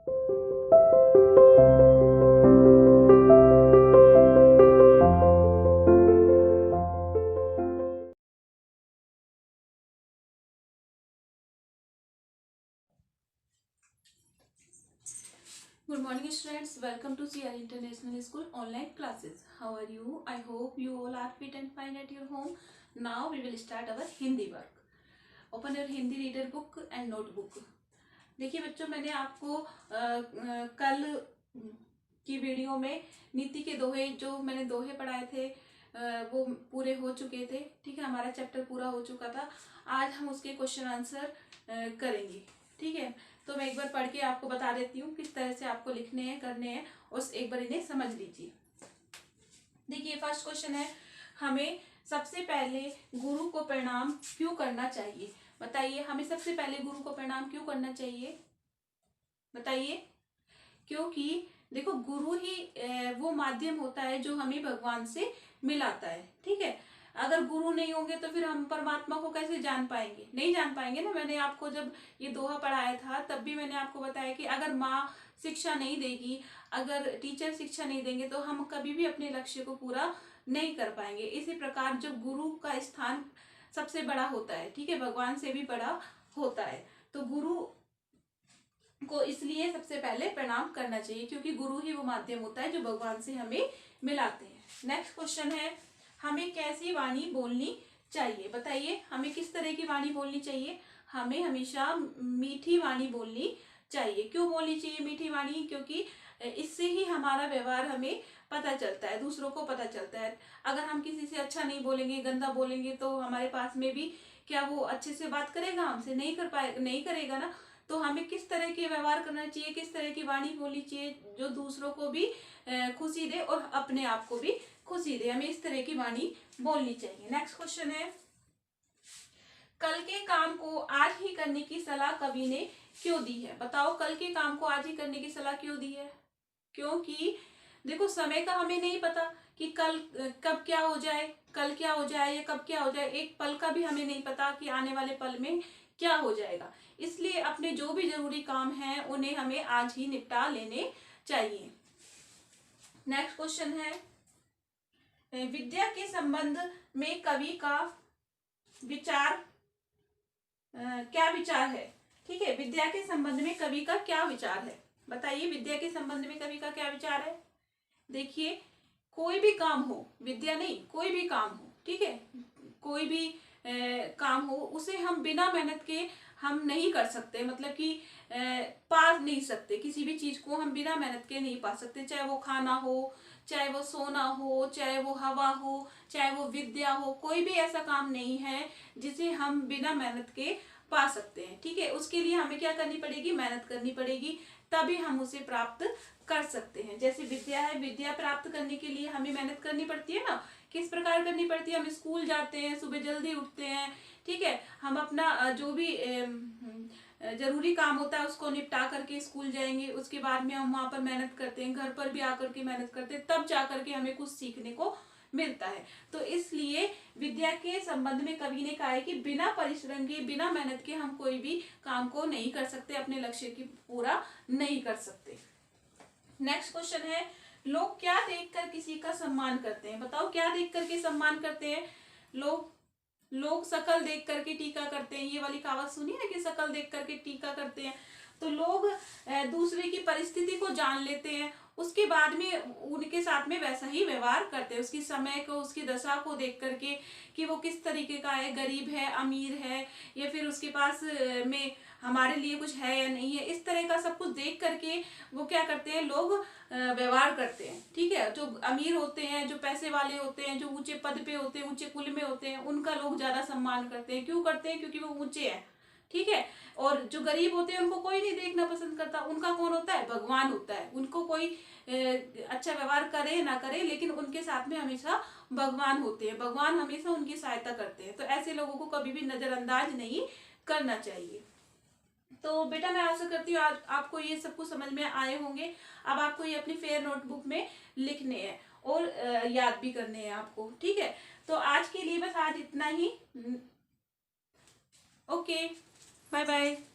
Good morning students, welcome to CR International School online classes. How are you? I hope you all are fit and fine at your home. Now we will start our Hindi work. Open your Hindi reader book and notebook. देखिए बच्चों, मैंने आपको कल की video में नीति के दोहे, जो मैंने दोहे पढ़ाए थे वो पूरे हो चुके थे। ठीक है, हमारा चैप्टर पूरा हो चुका था। आज हम उसके क्वेश्चन आंसर करेंगे। ठीक है, तो मैं एक बार पढ़ के आपको बता देती हूँ किस तरह से आपको लिखने हैं, करने हैं, और एक बार इन्हें समझ लीजिए। देखिए फर्स्ट क्वेश्चन है, हमें सबसे पहले गुरु को प्रणाम क्यों करना चाहिए? बताइए, हमें सबसे पहले गुरु को प्रणाम क्यों करना चाहिए? बताइए। क्योंकि देखो, गुरु ही वो माध्यम होता है जो हमें भगवान से मिलाता है। ठीक है, अगर गुरु नहीं होंगे तो फिर हम परमात्मा को कैसे जान पाएंगे? नहीं जान पाएंगे ना। मैंने आपको जब ये दोहा पढ़ाया था तब भी मैंने आपको बताया कि अगर माँ शिक्षा नहीं देगी, अगर टीचर शिक्षा नहीं देंगे तो हम कभी भी अपने लक्ष्य को पूरा नहीं कर पाएंगे। इसी प्रकार जो गुरु का स्थान सबसे बड़ा होता है, ठीक है, भगवान से भी बड़ा होता है, तो गुरु को इसलिए सबसे पहले प्रणाम करना चाहिए, क्योंकि गुरु ही वो माध्यम होता है जो भगवान से हमें मिलाते हैं। नेक्स्ट क्वेश्चन है, हमें कैसी वाणी बोलनी चाहिए? बताइए, हमें किस तरह की वाणी बोलनी चाहिए? हमें हमेशा मीठी वाणी बोलनी चाहिए। क्यों बोलनी चाहिए मीठी वाणी? क्योंकि इससे ही हमारा व्यवहार हमें पता चलता है, दूसरों को पता चलता है। अगर हम किसी से अच्छा नहीं बोलेंगे, गंदा बोलेंगे, तो हमारे पास में भी क्या वो अच्छे से बात करेगा? हमसे नहीं कर पाए, नहीं करेगा ना। तो हमें किस तरह के व्यवहार करना चाहिए, किस तरह की वाणी बोलनी चाहिए जो दूसरों को भी खुशी दे और अपने आप को भी खुशी दे। हमें इस तरह की वाणी बोलनी चाहिए। नेक्स्ट क्वेश्चन है, कल के काम को आज ही करने की सलाह कवि ने क्यों दी है? बताओ, कल के काम को आज ही करने की सलाह क्यों दी है? क्योंकि देखो, समय का हमें नहीं पता कि कल कब क्या हो जाए, कल क्या हो जाए या कब क्या हो जाए। एक पल का भी हमें नहीं पता कि आने वाले पल में क्या हो जाएगा। इसलिए अपने जो भी जरूरी काम हैं उन्हें हमें आज ही निपटा लेने चाहिए। नेक्स्ट क्वेश्चन है, विद्या के संबंध में कवि का विचार क्या विचार है? ठीक है, विद्या के संबंध में कवि का क्या विचार है? बताइए, विद्या के संबंध में कवि का क्या विचार है? देखिए, कोई भी काम हो, विद्या नहीं, कोई भी काम हो, ठीक है, कोई भी काम हो, उसे हम बिना मेहनत के हम नहीं कर सकते। मतलब कि पा नहीं सकते, किसी भी चीज को हम बिना मेहनत के नहीं पा सकते। चाहे वो खाना हो, चाहे वो सोना हो, चाहे वो हवा हो, चाहे वो विद्या हो, कोई भी ऐसा काम नहीं है जिसे हम बिना मेहनत के पा सकते हैं। ठीक है, उसके लिए हमें क्या करनी पड़ेगी? मेहनत करनी पड़ेगी, तभी हम उसे प्राप्त कर सकते हैं। जैसे विद्या है, विद्या प्राप्त करने के लिए हमें मेहनत करनी पड़ती है ना। किस प्रकार करनी पड़ती है? हम स्कूल जाते हैं, सुबह जल्दी उठते हैं, ठीक है, हम अपना जो भी जरूरी काम होता है उसको निपटा करके स्कूल जाएंगे। उसके बाद में हम वहां पर मेहनत करते हैं, घर पर भी आकर के मेहनत करते हैं, तब जाकर के हमें कुछ सीखने को मिलता है। तो इसलिए विद्या के संबंध में कवि ने कहा है कि बिना परिश्रम के, बिना मेहनत के हम कोई भी काम को नहीं कर सकते, अपने लक्ष्य की पूरा नहीं कर सकते। नेक्स्ट क्वेश्चन है, लोग क्या देखकर किसी का सम्मान करते हैं? बताओ, क्या देख करके सम्मान करते हैं? लोग शकल देख करके टीका करते हैं। ये वाली कहावत सुनी है कि शकल देख करके टीका करते हैं। तो लोग दूसरे की परिस्थिति को जान लेते हैं, उसके बाद में उनके साथ में वैसा ही व्यवहार करते हैं। उसकी समय को, उसकी दशा को देख करके कि वो किस तरीके का है, गरीब है, अमीर है, या फिर उसके पास में हमारे लिए कुछ है या नहीं है, इस तरह का सब कुछ देख करके वो क्या करते हैं? लोग व्यवहार करते हैं। ठीक है, जो अमीर होते हैं, जो पैसे वाले होते हैं, जो ऊंचे पद पे होते हैं, ऊंचे कुल में होते हैं, उनका लोग ज्यादा सम्मान करते हैं। क्यों करते हैं? क्योंकि वो ऊंचे हैं। ठीक है, और जो गरीब होते हैं उनको कोई नहीं देखना पसंद करता। उनका कौन होता है? भगवान होता है। उनको कोई अच्छा व्यवहार करे ना करे, लेकिन उनके साथ में हमेशा भगवान होते हैं। भगवान हमेशा उनकी सहायता करते हैं। तो ऐसे लोगों को कभी भी नजरअंदाज नहीं करना चाहिए। तो बेटा, मैं आशा करती हूँ आज आपको ये सब कुछ समझ में आए होंगे। अब आपको ये अपनी फेयर नोटबुक में लिखने हैं और याद भी करने हैं आपको। ठीक है, तो आज के लिए बस आज इतना ही। Okay, bye bye.